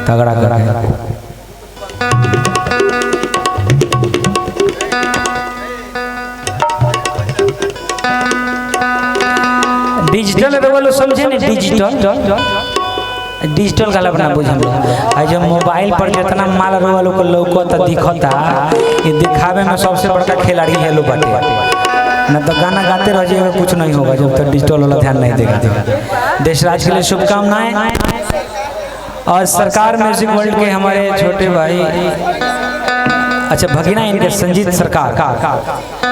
तगड़ा करा digital revolution समझे नहीं डिजिटल का अपना बुझम जो मोबाइल पर जितना माल रोल को लौकता दिखता ये दिखावे में सबसे बड़का खिलाड़ी है लो बाटे न तो गाना गाते रह जाएगा कुछ नहीं होगा जब तक डिजिटल वाला ध्यान नहीं देगा। देश राज के लिए शुभकामनाएं और सरकार म्यूजिक वर्ल्ड के हमारे छोटे भाई अच्छा भगीना इनके संजीत सरकार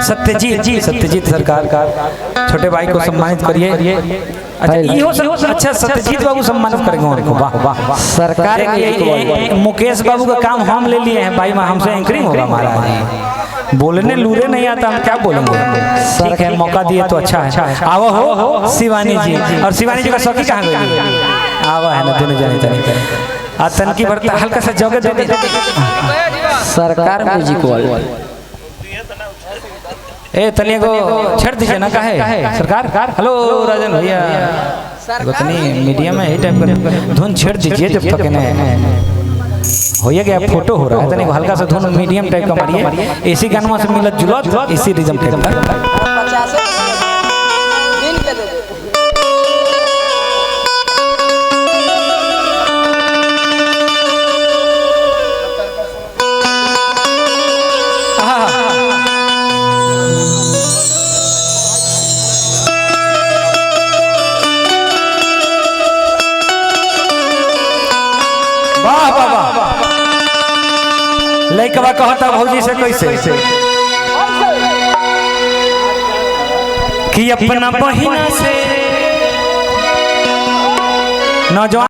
सत्यजीत सरकार छोटे भाई को सम्मानित करिए। अच्छा सत्यजीत बाबू सम्मानित करेंगे उनको। वाह वाह सरकार मुकेश बाबू का काम हम ले लिए हैं भाई हमसे एंकरिंग होगा महाराज बोलने लूरे नहीं आता हम क्या बोलेंगे। ठीक है मौका दिए तो अच्छा है। आओ हो शिवानी जी और शिवानी जी का सखी कहाँ गई आओ है ना दोनों जाने तनी तन की बढ़ता हल्का सा जगह दे दे सरकार म्यूजिक वर्ल्ड ए तनिए को छेड़ दीजिए ना काहे सरकार। हेलो राजन भैया तनी मीडिया में यही टाइप का धुन छेड़ दीजिए जब तक हो गया फोटो हो रहा है तनी हल्का सा धुन मीडियम टाइप का मारिए इसी गानवा से मिलत जुलत इसी रिदम टाइप का। लइकवा कहता भौजी से कैसे कि अपना बहिना से नौजवान